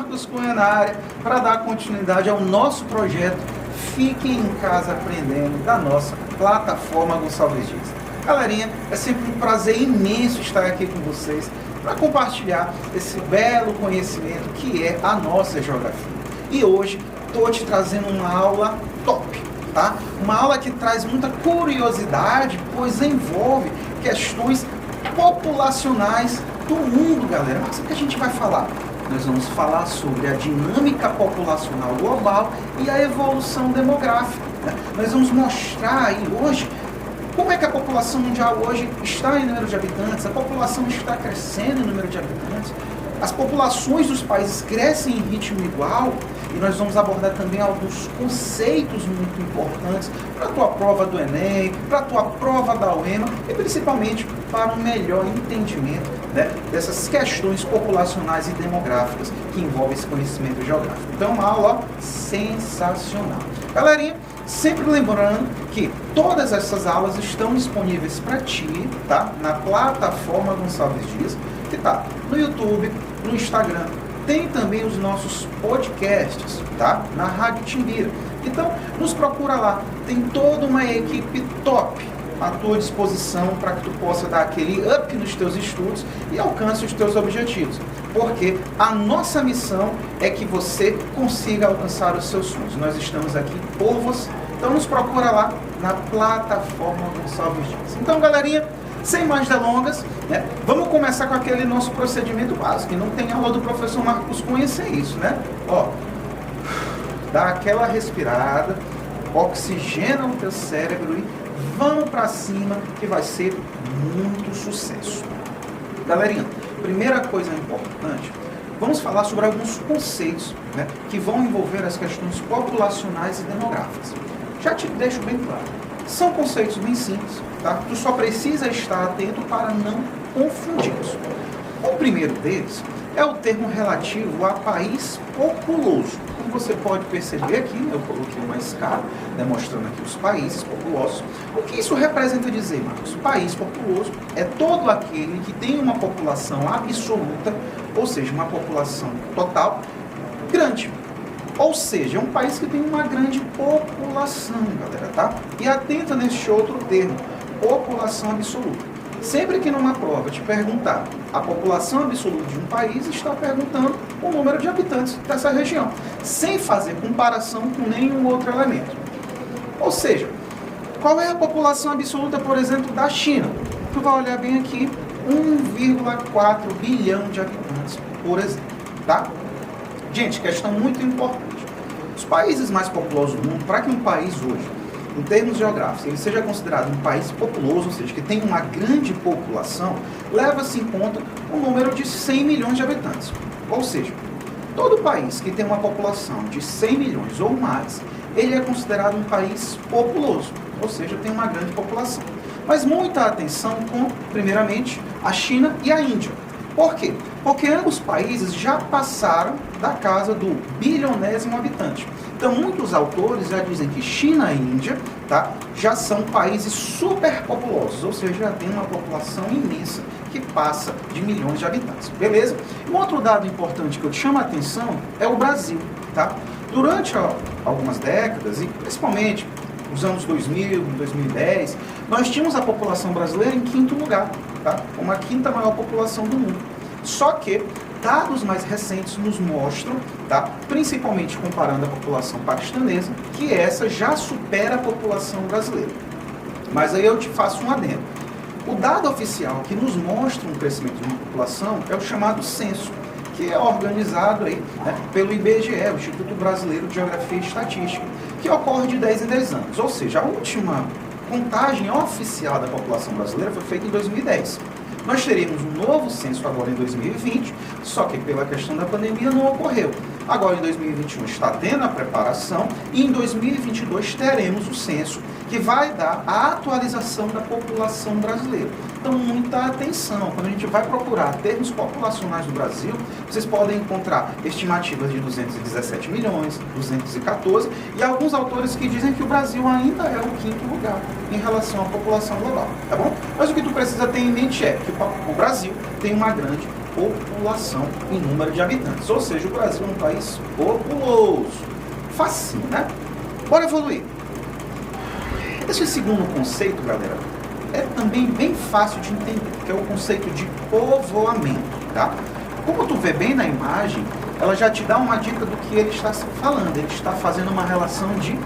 Marcos Cunha na área para dar continuidade ao nosso projeto Fiquem em Casa Aprendendo da nossa plataforma Gonçalves Dias. Galerinha, é sempre um prazer imenso estar aqui com vocês para compartilhar esse belo conhecimento que é a nossa geografia. E hoje estou te trazendo uma aula top, tá? Uma aula que traz muita curiosidade, pois envolve questões populacionais do mundo, galera. Mas o que a gente vai falar? Nós vamos falar sobre a dinâmica populacional global e a evolução demográfica, né? Nós vamos mostrar aí hoje como é que a população mundial hoje está em número de habitantes, a população está crescendo em número de habitantes, as populações dos países crescem em ritmo igual, e nós vamos abordar também alguns conceitos muito importantes para a tua prova do Enem, para a tua prova da UEMA e principalmente para um melhor entendimento, né, dessas questões populacionais e demográficas que envolvem esse conhecimento geográfico. Então, uma aula sensacional. Galerinha, sempre lembrando que todas essas aulas estão disponíveis para ti, tá? Na plataforma Gonçalves Dias, que está no YouTube, no Instagram. Tem também os nossos podcasts, tá? Na Rádio Timbira. Então, nos procura lá. Tem toda uma equipe top à tua disposição para que tu possa dar aquele up nos teus estudos e alcance os teus objetivos. Porque a nossa missão é que você consiga alcançar os seus sonhos. Nós estamos aqui por você. Então, nos procura lá na plataforma Gonçalves Dias. Então, galerinha, sem mais delongas, né, vamos começar com aquele nosso procedimento básico. E não tem aula do professor Marcos Cunha sem isso, né? Ó, dá aquela respirada, oxigena o teu cérebro e vamos para cima que vai ser muito sucesso. Galerinha, primeira coisa importante, vamos falar sobre alguns conceitos, né, que vão envolver as questões populacionais e demográficas. Já te deixo bem claro, são conceitos bem simples, tá? Tu só precisa estar atento para não confundi-los. O primeiro deles é o termo relativo a país populoso. Como você pode perceber aqui, eu coloquei uma escala, demonstrando aqui os países populosos. O que isso representa dizer, Marcos? País populoso é todo aquele que tem uma população absoluta, ou seja, uma população total grande. Ou seja, é um país que tem uma grande população, galera, tá? E atenta neste outro termo, população absoluta. Sempre que numa prova te perguntar a população absoluta de um país, está perguntando o número de habitantes dessa região, sem fazer comparação com nenhum outro elemento. Ou seja, qual é a população absoluta, por exemplo, da China? Tu vai olhar bem aqui, 1,4 bilhão de habitantes, por exemplo, tá? Gente, questão muito importante. Os países mais populosos do mundo, para que um país hoje, em termos geográficos, ele seja considerado um país populoso, ou seja, que tem uma grande população, leva-se em conta o número de 100 milhões de habitantes. Ou seja, todo país que tem uma população de 100 milhões ou mais, ele é considerado um país populoso, ou seja, tem uma grande população. Mas muita atenção com, primeiramente, a China e a Índia. Por quê? Porque ambos países já passaram da casa do bilionésimo habitante. Então, muitos autores já dizem que China e Índia, tá, já são países superpopulosos, ou seja, já tem uma população imensa que passa de milhões de habitantes. Beleza? Um outro dado importante que eu te chamo a atenção é o Brasil. Tá? Durante algumas décadas, e principalmente nos anos 2000, 2010, nós tínhamos a população brasileira em quinto lugar, tá? Como a quinta maior população do mundo. Só que dados mais recentes nos mostram, tá? Principalmente comparando a população paquistanesa, que essa já supera a população brasileira. Mas aí eu te faço um adendo. O dado oficial que nos mostra um crescimento de uma população é o chamado censo, que é organizado aí, né, pelo IBGE, o Instituto Brasileiro de Geografia e Estatística, que ocorre de 10 em 10 anos. Ou seja, a última contagem oficial da população brasileira foi feita em 2010. Nós teremos um novo censo agora em 2020, só que pela questão da pandemia não ocorreu. Agora em 2021 está tendo a preparação e em 2022 teremos o censo que vai dar a atualização da população brasileira. Então, muita atenção. Quando a gente vai procurar termos populacionais do Brasil, vocês podem encontrar estimativas de 217 milhões, 214, e alguns autores que dizem que o Brasil ainda é o quinto lugar em relação à população global, tá bom? Mas o que tu precisa ter em mente é que o Brasil tem uma grande população em número de habitantes. Ou seja, o Brasil é um país populoso. Facinho, né? Bora evoluir. Esse segundo conceito, galera, é também bem fácil de entender, que é o conceito de povoamento, tá? Como tu vê bem na imagem, ela já te dá uma dica do que ele está falando. Ele está fazendo uma relação de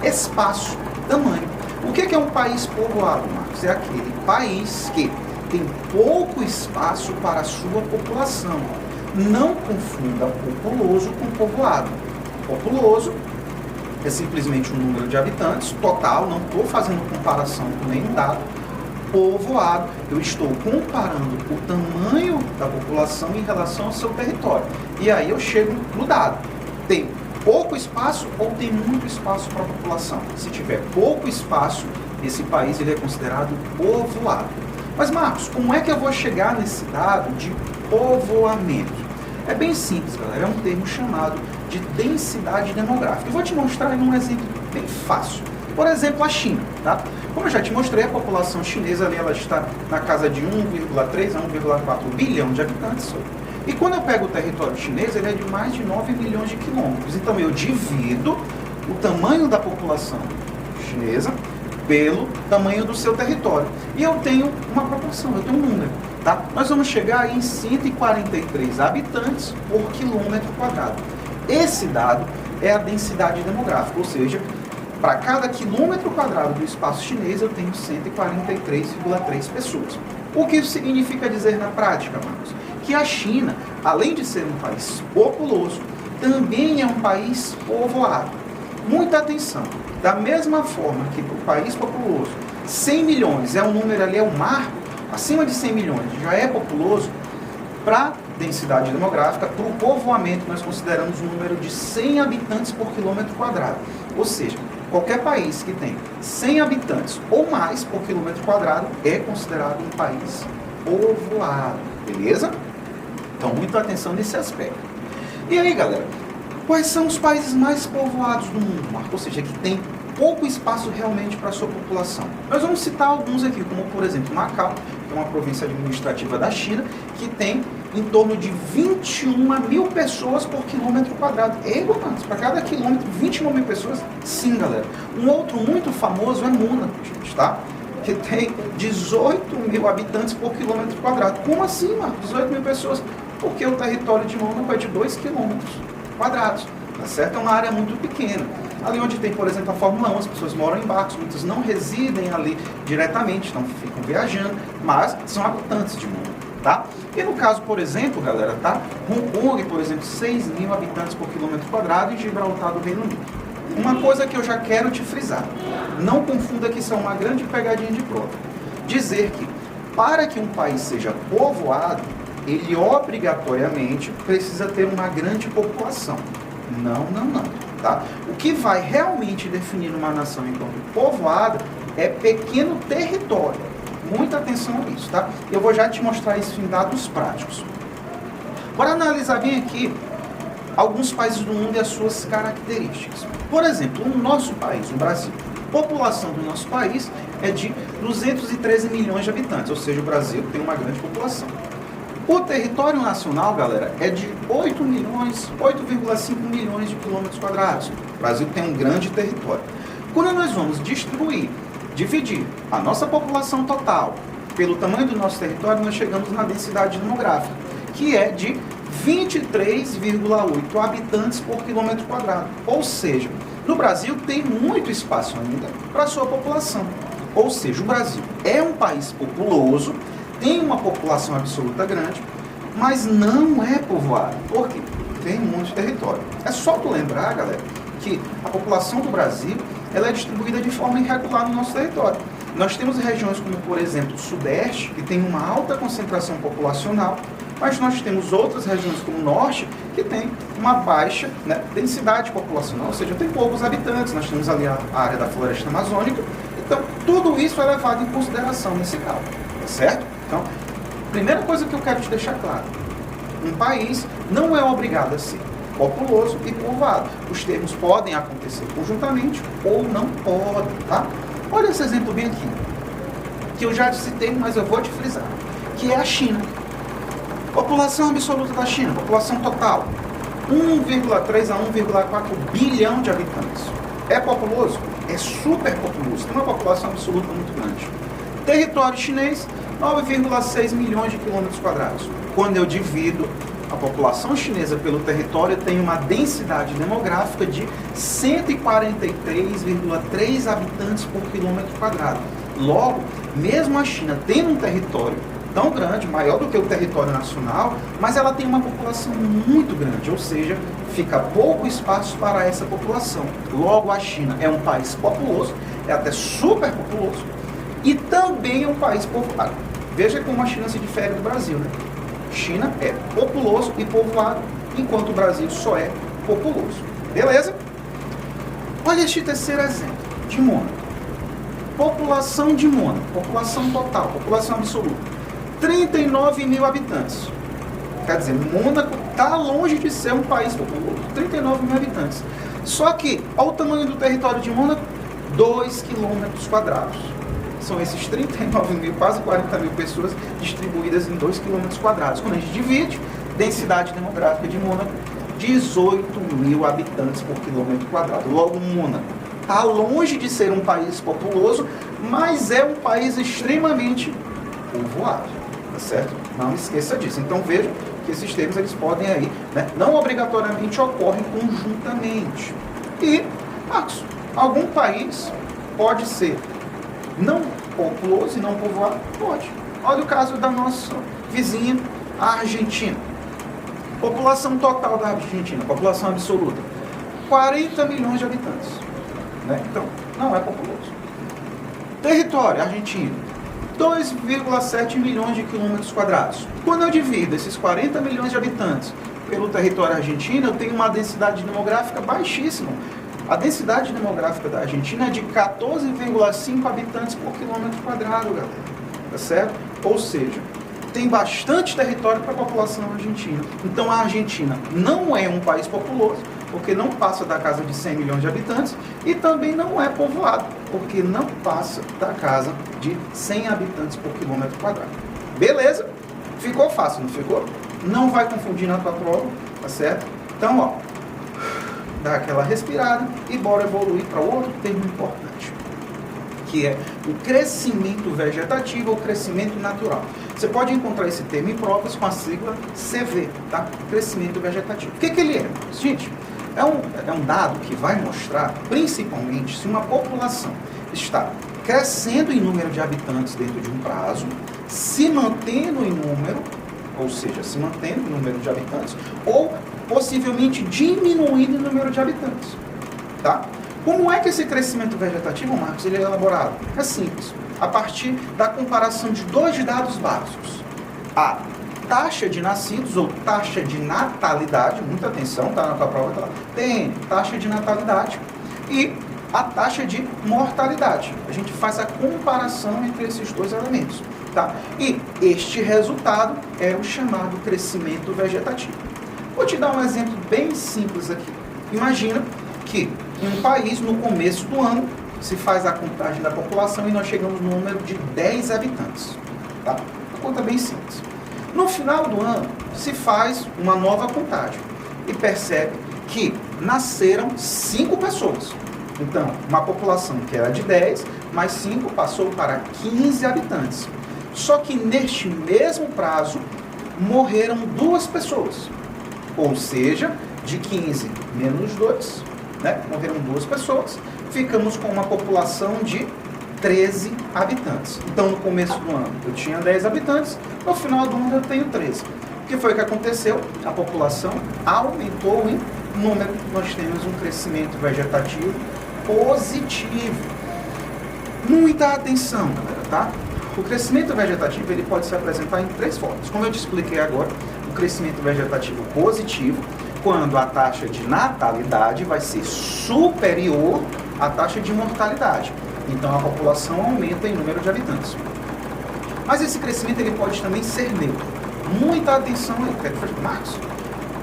espaço, tamanho. O que é um país povoado, Marcos? É aquele país que tem pouco espaço para a sua população. Não confunda populoso com povoado. Populoso é simplesmente o número de habitantes total, não estou fazendo comparação com nenhum dado. Povoado, eu estou comparando o tamanho da população em relação ao seu território. E aí eu chego no dado. Tem pouco espaço ou tem muito espaço para a população? Se tiver pouco espaço, esse país ele é considerado povoado. Mas, Marcos, como é que eu vou chegar nesse dado de povoamento? É bem simples, galera. É um termo chamado de densidade demográfica. Eu vou te mostrar em um exemplo bem fácil. Por exemplo, a China, tá? Como eu já te mostrei, a população chinesa ali, ela está na casa de 1,3 a 1,4 bilhão de habitantes. E quando eu pego o território chinês, ele é de mais de 9 milhões de quilômetros. Então eu divido o tamanho da população chinesa pelo tamanho do seu território. E eu tenho uma proporção, eu tenho um número, tá? Nós vamos chegar aí em 143 habitantes por quilômetro quadrado. Esse dado é a densidade demográfica, ou seja, para cada quilômetro quadrado do espaço chinês eu tenho 143,3 pessoas. O que isso significa dizer na prática, Marcos? Que a China, além de ser um país populoso, também é um país povoado. Muita atenção. Da mesma forma que para o país populoso, 100 milhões é um número ali, é um marco, acima de 100 milhões já é populoso, para densidade demográfica, para o povoamento, nós consideramos um número de 100 habitantes por quilômetro quadrado. Ou seja, qualquer país que tem 100 habitantes ou mais por quilômetro quadrado é considerado um país povoado. Beleza? Então, muita atenção nesse aspecto. E aí, galera, quais são os países mais povoados do mundo, Marco? Ou seja, que tem pouco espaço realmente para a sua população. Nós vamos citar alguns aqui, como por exemplo Macau, que é uma província administrativa da China, que tem em torno de 21 mil pessoas por quilômetro quadrado. Mano, para cada quilômetro, 21 mil pessoas? Sim, galera. Um outro muito famoso é Mônaco, gente, tá? Que tem 18 mil habitantes por quilômetro quadrado. Como assim, mano? 18 mil pessoas? Porque o território de Mônaco é de 2 quilômetros quadrados, tá certo? É uma área muito pequena. Ali onde tem, por exemplo, a Fórmula 1, as pessoas moram em barcos, muitos não residem ali diretamente, não ficam viajando, mas são habitantes de Mônaco, tá? E no caso, por exemplo, galera, tá? Hong Kong, por exemplo, 6 mil habitantes por quilômetro quadrado e Gibraltar do Reino Unido. Uma coisa que eu já quero te frisar, não confunda que isso é uma grande pegadinha de prova. Dizer que para que um país seja povoado, ele obrigatoriamente precisa ter uma grande população. Não. Tá? O que vai realmente definir uma nação enquanto povoada é pequeno território. Muita atenção a isso, tá? Eu vou já te mostrar isso em dados práticos. Bora analisar bem aqui alguns países do mundo e as suas características. Por exemplo, o nosso país, o Brasil. A população do nosso país é de 213 milhões de habitantes, ou seja, o Brasil tem uma grande população. O território nacional, galera, é de 8,5 milhões de quilômetros quadrados. O Brasil tem um grande território. Quando nós vamos dividir a nossa população total pelo tamanho do nosso território, nós chegamos na densidade demográfica, que é de 23,8 habitantes por quilômetro quadrado. Ou seja, no Brasil tem muito espaço ainda para a sua população. Ou seja, o Brasil é um país populoso, tem uma população absoluta grande, mas não é povoado. Por quê? Tem muito território. É só tu lembrar, galera, que a população do Brasil ela é distribuída de forma irregular no nosso território. Nós temos regiões como, por exemplo, o Sudeste, que tem uma alta concentração populacional, mas nós temos outras regiões como o Norte, que tem uma baixa, né, densidade populacional, ou seja, tem poucos habitantes. Nós temos ali a área da floresta amazônica. Então, tudo isso é levado em consideração nesse cálculo, tá certo? Então, primeira coisa que eu quero te deixar claro, um país não é obrigado a ser populoso e povoado. Os termos podem acontecer conjuntamente ou não podem, tá? Olha esse exemplo bem aqui, que eu já citei, mas eu vou te frisar, que é a China. População absoluta da China, população total, 1,3 a 1,4 bilhão de habitantes. É populoso? É super populoso, tem uma população absoluta muito grande. Território chinês, 9,6 milhões de quilômetros quadrados. Quando eu divido a população chinesa pelo território, tem uma densidade demográfica de 143,3 habitantes por quilômetro quadrado. Logo, mesmo a China tendo um território tão grande, maior do que o território nacional, mas ela tem uma população muito grande, ou seja, fica pouco espaço para essa população. Logo, a China é um país populoso, é até super populoso, e também é um país povoado. Veja como a China se difere do Brasil, né? China é populoso e povoado, enquanto o Brasil só é populoso. Beleza? Olha este terceiro exemplo, de Mônaco. População de Mônaco, população total, população absoluta. 39 mil habitantes. Quer dizer, Mônaco está longe de ser um país populoso. 39 mil habitantes. Só que, olha o tamanho do território de Mônaco, 2 quilômetros quadrados. São esses 39 mil, quase 40 mil pessoas distribuídas em 2 quilômetros quadrados. Quando a gente divide, densidade demográfica de Mônaco, 18 mil habitantes por quilômetro quadrado. Logo, Mônaco está longe de ser um país populoso, mas é um país extremamente povoado. Tá certo? Não esqueça disso. Então veja que esses termos eles podem aí, né, não obrigatoriamente ocorrem conjuntamente. E, Marcos, algum país pode ser não populoso e não povoado? Pode. Olha o caso da nossa vizinha, a Argentina. População total da Argentina, população absoluta, 40 milhões de habitantes. Né? Então, não é populoso. Território, Argentina, 2,7 milhões de quilômetros quadrados. Quando eu divido esses 40 milhões de habitantes pelo território argentino, eu tenho uma densidade demográfica baixíssima. A densidade demográfica da Argentina é de 14,5 habitantes por quilômetro quadrado, galera. Tá certo? Ou seja, tem bastante território para a população argentina. Então a Argentina não é um país populoso, porque não passa da casa de 100 milhões de habitantes, e também não é povoado, porque não passa da casa de 100 habitantes por quilômetro quadrado. Beleza? Ficou fácil, não ficou? Não vai confundir na tua prova, tá certo? Então, ó, dá aquela respirada e bora evoluir para outro termo importante, que é o crescimento vegetativo ou crescimento natural. Você pode encontrar esse termo em provas com a sigla CV, tá? Crescimento vegetativo. O que ele é? Gente, é um dado que vai mostrar, principalmente, se uma população está crescendo em número de habitantes dentro de um prazo, se mantendo em número, ou seja, se mantendo em número de habitantes, ou possivelmente diminuindo o número de habitantes. Tá? Como é que esse crescimento vegetativo, Marcos, ele é elaborado? É simples. A partir da comparação de dois dados básicos. A taxa de nascidos, ou taxa de natalidade, muita atenção, tá na tua prova, tá lá. Tem taxa de natalidade e a taxa de mortalidade. A gente faz a comparação entre esses dois elementos. Tá? E este resultado é o chamado crescimento vegetativo. Vou te dar um exemplo bem simples aqui. Imagina que em um país, no começo do ano, se faz a contagem da população e nós chegamos no número de 10 habitantes. Tá? Uma conta bem simples. No final do ano, se faz uma nova contagem e percebe que nasceram 5 pessoas. Então, uma população que era de 10, mais 5 passou para 15 habitantes. Só que neste mesmo prazo, morreram 2 pessoas. Ou seja, de 15 menos 2, né? Morreram 2 pessoas, ficamos com uma população de 13 habitantes. Então, no começo do ano, eu tinha 10 habitantes, no final do ano eu tenho 13. O que foi que aconteceu? A população aumentou em número, nós temos um crescimento vegetativo positivo. Muita atenção, galera, tá? O crescimento vegetativo ele pode se apresentar em 3 formas. Como eu te expliquei agora, o crescimento vegetativo positivo, quando a taxa de natalidade vai ser superior à taxa de mortalidade. Então a população aumenta em número de habitantes. Mas esse crescimento ele pode também ser neutro. Muita atenção aí, Marcos.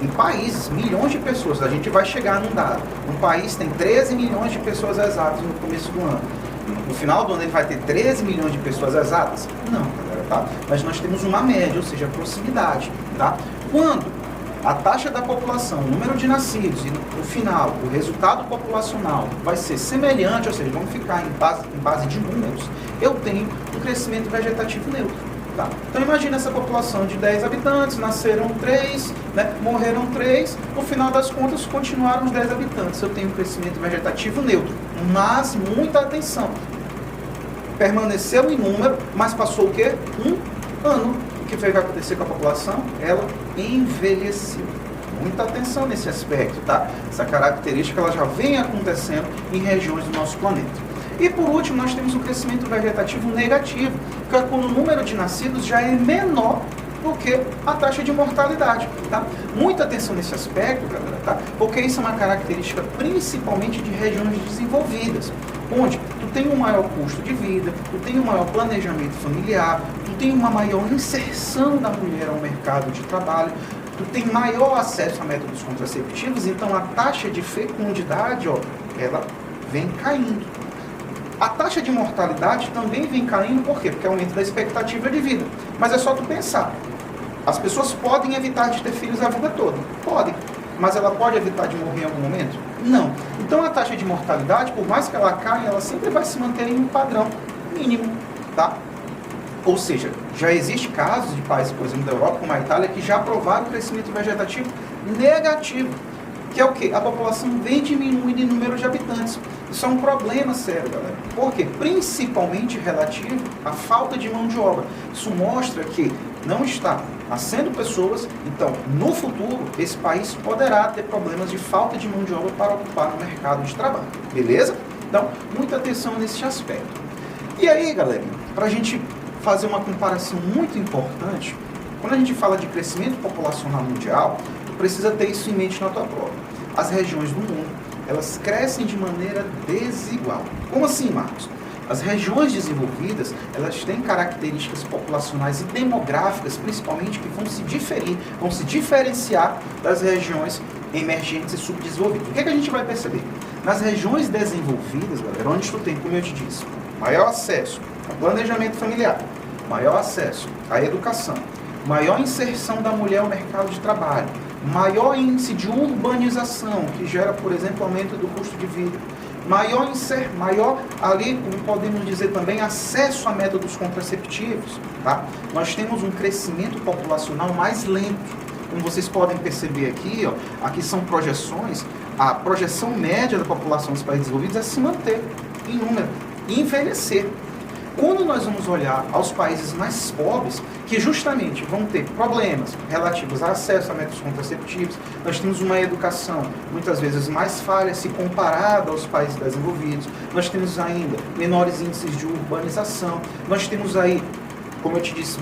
Em países, milhões de pessoas, a gente vai chegar num dado. Um país tem 13 milhões de pessoas exatas no começo do ano. No final do ano ele vai ter 13 milhões de pessoas exatas? Não, galera, tá? Mas nós temos uma média, ou seja, a proximidade, tá? Quando a taxa da população, o número de nascidos e no final o resultado populacional vai ser semelhante, ou seja, vamos ficar em base de números, eu tenho um crescimento vegetativo neutro. Tá? Então imagina essa população de 10 habitantes, nasceram 3, né, morreram 3, no final das contas continuaram os 10 habitantes. Eu tenho um crescimento vegetativo neutro, mas muita atenção. Permaneceu em número, mas passou o quê? Um ano. O que foi que vai acontecer com a população? Ela envelheceu. Muita atenção nesse aspecto, tá? Essa característica ela já vem acontecendo em regiões do nosso planeta. E por último, nós temos um crescimento vegetativo negativo, que é quando o número de nascidos já é menor do que a taxa de mortalidade, tá? Muita atenção nesse aspecto, galera, tá? Porque isso é uma característica principalmente de regiões desenvolvidas, onde tu tem um maior custo de vida, tu tem um maior planejamento familiar, tu tem uma maior inserção da mulher ao mercado de trabalho, tu tem maior acesso a métodos contraceptivos, então a taxa de fecundidade, ó, ela vem caindo. A taxa de mortalidade também vem caindo, por quê? Porque é o aumento da expectativa de vida. Mas é só tu pensar. As pessoas podem evitar de ter filhos a vida toda. Podem. Mas ela pode evitar de morrer em algum momento? Não. Então a taxa de mortalidade, por mais que ela caia, ela sempre vai se manter em um padrão mínimo, tá? Ou seja, já existe casos de países, por exemplo, da Europa, como a Itália, que já aprovaram o crescimento vegetativo negativo. Que é o quê? A população vem diminuindo em número de habitantes. Isso é um problema sério, galera. Por quê? Principalmente relativo à falta de mão de obra. Isso mostra que não está nascendo pessoas, então, no futuro, esse país poderá ter problemas de falta de mão de obra para ocupar no mercado de trabalho. Beleza? Então, muita atenção nesse aspecto. E aí, galera, para a gente fazer uma comparação muito importante, quando a gente fala de crescimento populacional mundial, tu precisa ter isso em mente na tua prova. As regiões do mundo, elas crescem de maneira desigual. Como assim, Marcos? As regiões desenvolvidas, elas têm características populacionais e demográficas, principalmente, que vão se diferir, vão se diferenciar das regiões emergentes e subdesenvolvidas. O que é que a gente vai perceber? Nas regiões desenvolvidas, galera, onde tu tem, como eu te disse, maior acesso ao planejamento familiar, maior acesso à educação, maior inserção da mulher ao mercado de trabalho, maior índice de urbanização, que gera, por exemplo, aumento do custo de vida, maior ali, como podemos dizer também, acesso a métodos contraceptivos, tá? Nós temos um crescimento populacional mais lento. Como vocês podem perceber aqui, ó, aqui são projeções, a projeção média da população dos países desenvolvidos é se manter em número e envelhecer. Quando nós vamos olhar aos países mais pobres, que justamente vão ter problemas relativos a acesso a métodos contraceptivos, nós temos uma educação muitas vezes mais falha se comparada aos países desenvolvidos, nós temos ainda menores índices de urbanização, nós temos aí, como eu te disse,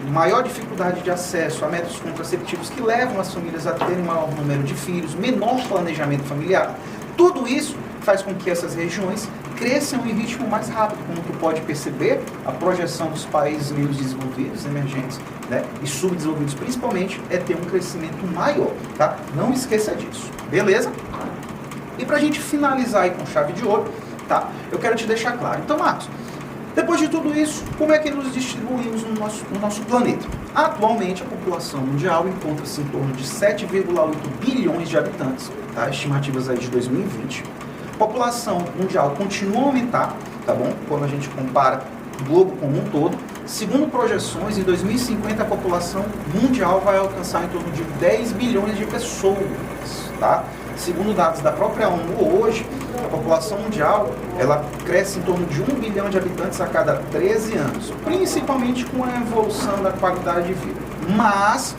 maior dificuldade de acesso a métodos contraceptivos que levam as famílias a terem maior número de filhos, menor planejamento familiar. Tudo isso faz com que essas regiões cresçam em ritmo mais rápido. Como tu pode perceber, a projeção dos países menos desenvolvidos, emergentes, né, e subdesenvolvidos principalmente, é ter um crescimento maior, tá? Não esqueça disso, beleza? E para a gente finalizar aí com chave de ouro, tá? Eu quero te deixar claro. Então, Marcos, depois de tudo isso, como é que nos distribuímos no nosso planeta? Atualmente, a população mundial encontra-se em torno de 7,8 bilhões de habitantes, tá? Estimativas aí de 2020. A população mundial continua a aumentar, tá bom? Quando a gente compara o globo como um todo. Segundo projeções, em 2050 a população mundial vai alcançar em torno de 10 bilhões de pessoas, tá? Segundo dados da própria ONU, hoje, a população mundial ela cresce em torno de 1 bilhão de habitantes a cada 13 anos, principalmente com a evolução da qualidade de vida. Mas,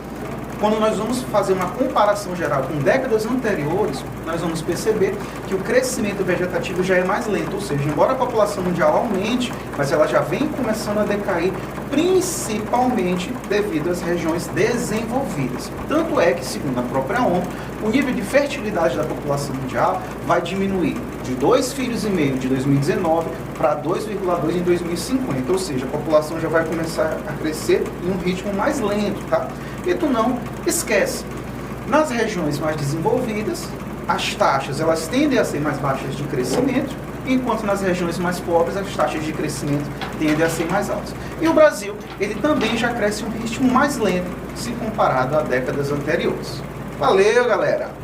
quando nós vamos fazer uma comparação geral com décadas anteriores, nós vamos perceber que o crescimento vegetativo já é mais lento, ou seja, embora a população mundial aumente, mas ela já vem começando a decair, principalmente devido às regiões desenvolvidas. Tanto é que, segundo a própria ONU, o nível de fertilidade da população mundial vai diminuir de 2,5 filhos de 2019 para 2,2 em 2050, ou seja, a população já vai começar a crescer em um ritmo mais lento, tá? E tu não esquece, nas regiões mais desenvolvidas, as taxas elas tendem a ser mais baixas de crescimento enquanto nas regiões mais pobres as taxas de crescimento tendem a ser mais altas. E o Brasil, ele também já cresce em um ritmo mais lento se comparado a décadas anteriores. Valeu, galera!